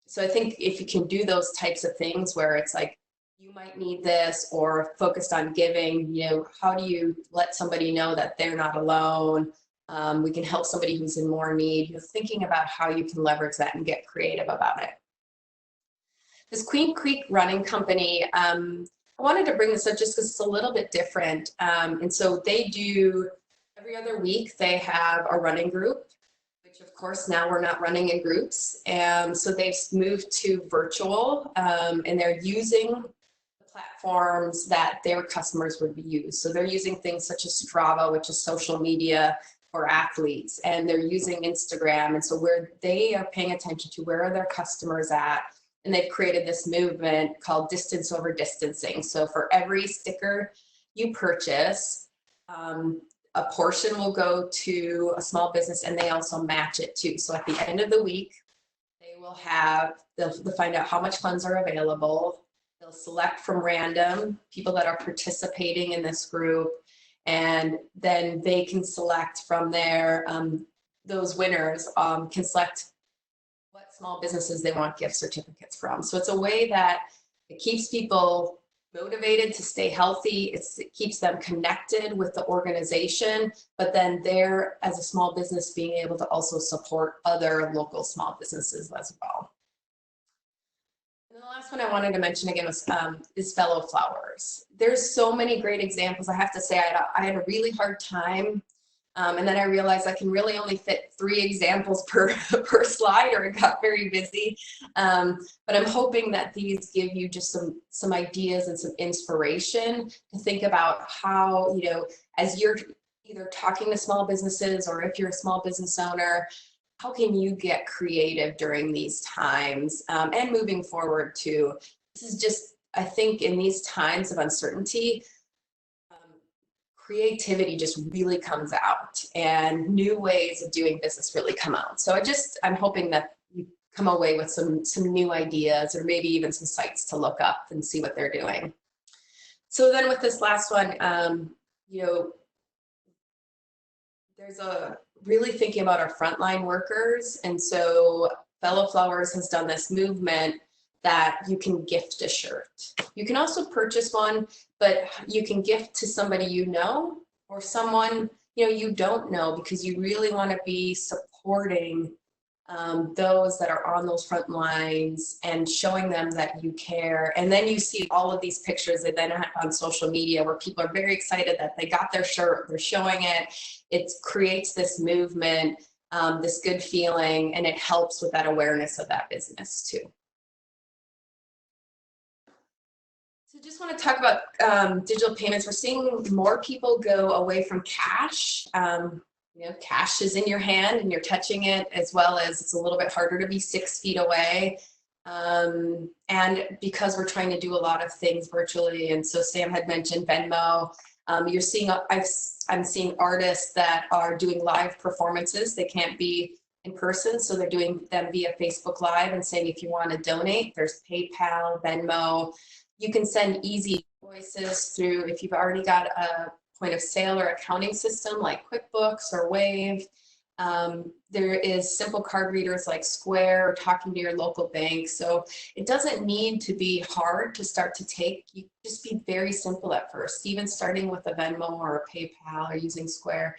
So I think if you can do those types of things where it's like, you might need this, or focused on giving, how do you let somebody know that they're not alone? We can help somebody who's in more need. Thinking about how you can leverage that and get creative about it. This Queen Creek Running Company, I wanted to bring this up just because it's a little bit different. And so they do, every other week, they have a running group, which of course now we're not running in groups. And so they've moved to virtual, and they're using the platforms that their customers would use. So they're using things such as Strava, which is social media for athletes, and they're using Instagram. And so where they are paying attention to where are their customers at, and they've created this movement called distance over distancing. So for every sticker you purchase, a portion will go to a small business, and they also match it too. So at the end of the week, they'll find out how much funds are available. They'll select from random people that are participating in this group, and then they can select from there. Those winners can select what small businesses they want gift certificates from. So it's a way that it keeps people motivated to stay healthy. It keeps them connected with the organization, but then they're, as a small business, being able to also support other local small businesses as well. And the last one I wanted to mention again was is Fellow Flowers. There's so many great examples. I have to say I had a really hard time, and then I realized I can really only fit 3 examples per slide, or it got very busy. But I'm hoping that these give you just some ideas and some inspiration to think about how, you know, as you're either talking to small businesses or if you're a small business owner, how can you get creative during these times, and moving forward too. This is just, I think in these times of uncertainty, creativity just really comes out and new ways of doing business really come out. So I'm hoping that you come away with some new ideas, or maybe even some sites to look up and see what they're doing. So then with this last one, you know, there's a really thinking about our frontline workers. And so Fellow Flowers has done this movement that you can gift a shirt. You can also purchase one, but you can gift to somebody you know, or someone, you know, you don't know, because you really want to be supporting those that are on those front lines and showing them that you care. And then you see all of these pictures that then on social media where people are very excited that they got their shirt, they're showing it. It creates this movement, this good feeling, and it helps with that awareness of that business too. So just want to talk about digital payments. We're seeing more people go away from cash. You know, cash is in your hand and you're touching it, as well as it's a little bit harder to be 6 feet away. And because we're trying to do a lot of things virtually, and so Sam had mentioned Venmo. You're seeing, I'm seeing artists that are doing live performances. They can't be in person, so they're doing them via Facebook Live and saying, if you want to donate, there's PayPal, Venmo. You can send easy invoices through, if you've already got a point of sale or accounting system like QuickBooks or Wave. There is simple card readers like Square, or talking to your local bank. So it doesn't need to be hard to start to take. You just be very simple at first, even starting with a Venmo or a PayPal or using Square.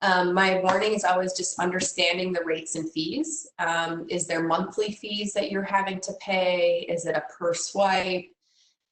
My warning is always just understanding the rates and fees. Is there monthly fees that you're having to pay? Is it a per swipe?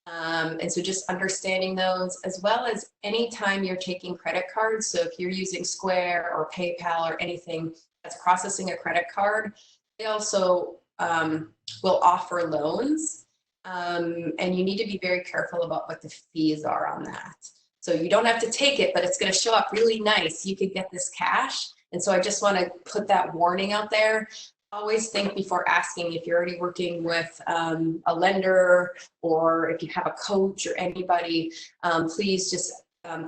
And so just understanding those, as well as anytime you're taking credit cards. So if you're using Square or PayPal or anything that's processing a credit card, they also will offer loans. And you need to be very careful about what the fees are on that. So you don't have to take it, but it's going to show up really nice. You could get this cash. And so I just want to put that warning out there. Always think before asking. If you're already working with a lender, or if you have a coach or anybody, please just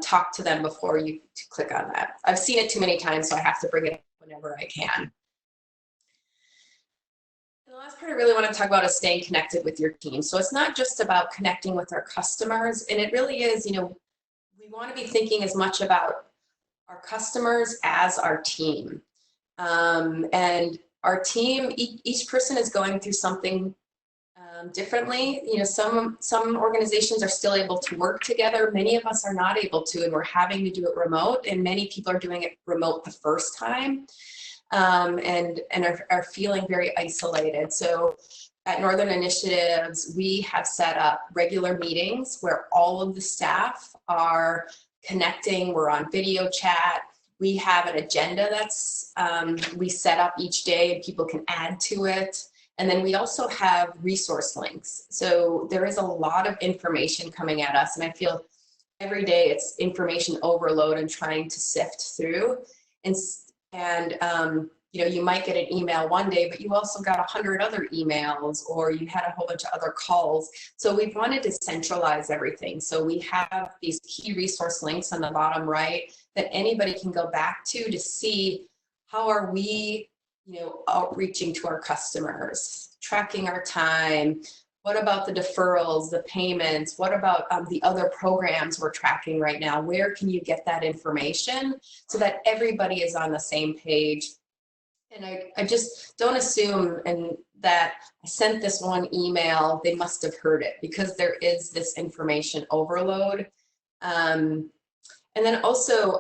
talk to them before you click on that. I've seen it too many times, so I have to bring it up whenever I can. And the last part I really want to talk about is staying connected with your team. So it's not just about connecting with our customers, and it really is, you know, we want to be thinking as much about our customers as our team. And our team, each person is going through something differently. You know, some organizations are still able to work together. Many of us are not able to, and we're having to do it remote. And many people are doing it remote the first time, and are feeling very isolated. So at Northern Initiatives, we have set up regular meetings where all of the staff are connecting. We're on video chat. We have an agenda that's we set up each day, and people can add to it. And then we also have resource links. So there is a lot of information coming at us, and I feel every day it's information overload and trying to sift through. And you know, you might get an email one day, but you also got 100 other emails, or you had a whole bunch of other calls. So we've wanted to centralize everything. So we have these key resource links on the bottom right that anybody can go back to see how are we, you know, outreaching to our customers, tracking our time, What about the deferrals, the payments? What about the other programs we're tracking right now? Where can you get that information so that everybody is on the same page? And I just don't assume that I sent this one email, they must have heard it, because there is this information overload. And then also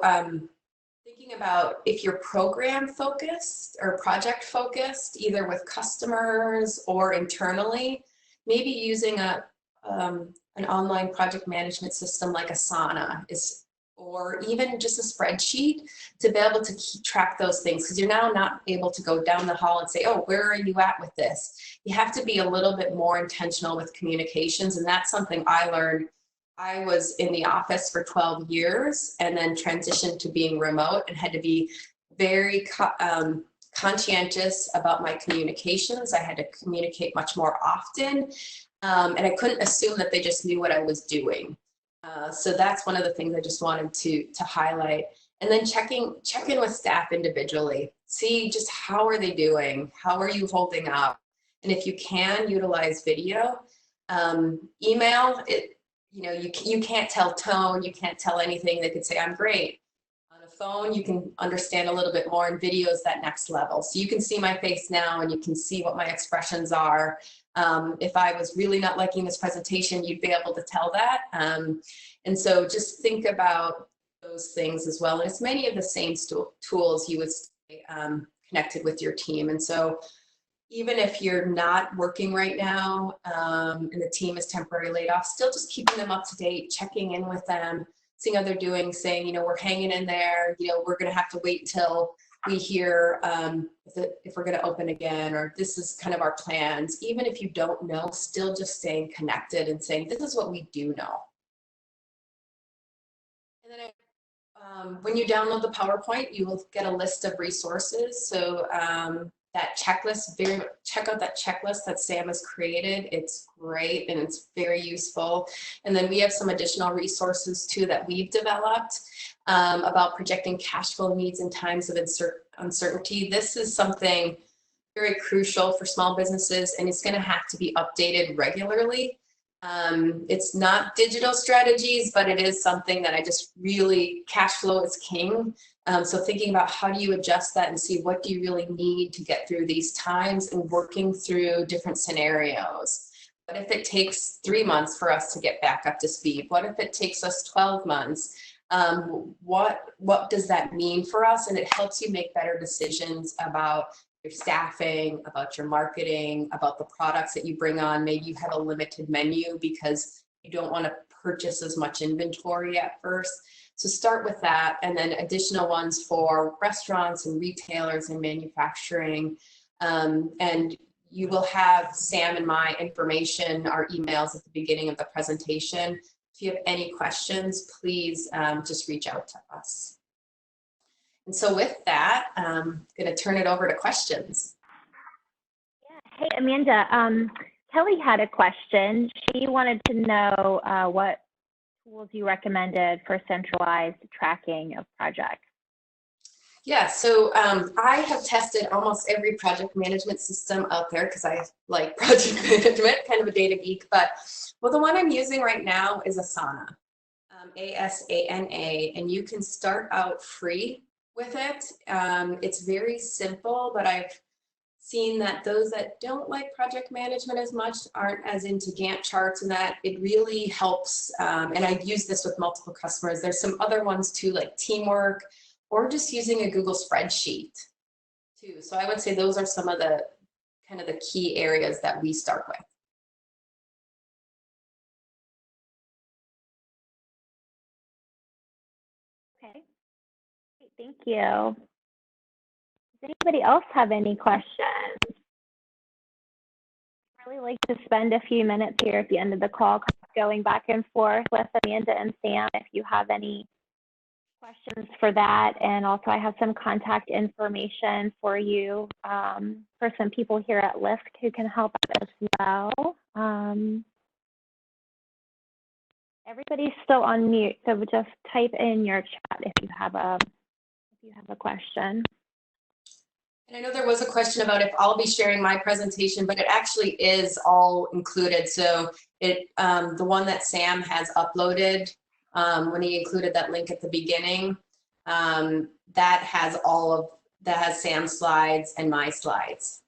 thinking about if you're program focused or project focused, either with customers or internally, maybe using an online project management system like Asana or even just a spreadsheet to be able to track those things, because you're now not able to go down the hall and say, oh, where are you at with this? You have to be a little bit more intentional with communications, and that's something I learned. I was in the office for 12 years and then transitioned to being remote and had to be very conscientious about my communications. I had to communicate much more often, and I couldn't assume that they just knew what I was doing. So that's one of the things I just wanted to highlight. And then check in with staff individually. See just how are they doing? How are you holding up? And if you can, utilize video. Email, you can't tell tone, you can't tell anything. They could say, I'm great. On a phone, you can understand a little bit more, and video is that next level. So you can see my face now and you can see what my expressions are. If I was really not liking this presentation, you'd be able to tell that. And so just think about those things as well. And it's many of the same tools you would stay connected with your team. And so even if you're not working right now and the team is temporarily laid off, still just keeping them up to date, checking in with them, seeing how they're doing, saying, we're hanging in there, we're going to have to wait until we hear if we're going to open again, or this is kind of our plans. Even if you don't know, still just staying connected and saying, this is what we do know. And then when you download the PowerPoint, you will get a list of resources. So that checklist, check out that checklist that Sam has created. It's great and it's very useful. And then we have some additional resources too that we've developed about projecting cash flow needs in times of uncertainty. This is something very crucial for small businesses, and it's going to have to be updated regularly. It's not digital strategies, but it is something that cash flow is king. So thinking about how do you adjust that and see what do you really need to get through these times, and working through different scenarios. What if it takes 3 months for us to get back up to speed? What if it takes us 12 months? What does that mean for us? And it helps you make better decisions about your staffing, about your marketing, about the products that you bring on. Maybe you have a limited menu because you don't want to purchase as much inventory at first. So start with that, and then additional ones for restaurants and retailers and manufacturing. And you will have Sam and my information, our emails at the beginning of the presentation. If you have any questions, please just reach out to us. And so with that, I'm going to turn it over to questions. Yeah. Hey, Amanda, Kelly had a question. She wanted to know what tools you recommended for centralized tracking of projects. Yeah, so I have tested almost every project management system out there because I like project management, kind of a data geek. But the one I'm using right now is Asana, A-S-A-N-A, and you can start out free with it. It's very simple, but I've seen that those that don't like project management as much aren't as into Gantt charts, and that it really helps. And I've used this with multiple customers. There's some other ones too, like Teamwork, or just using a Google spreadsheet too. So I would say those are some of the kind of the key areas that we start with. Okay, great, thank you. Does anybody else have any questions? I'd really like to spend a few minutes here at the end of the call going back and forth with Amanda and Sam if you have any questions for that. And also I have some contact information for you for some people here at LISC who can help out as well. Everybody's still on mute, so just type in your chat if you have a question. And I know there was a question about if I'll be sharing my presentation, but it actually is all included. So the one that Sam has uploaded, when he included that link at the beginning, that has Sam's slides and my slides.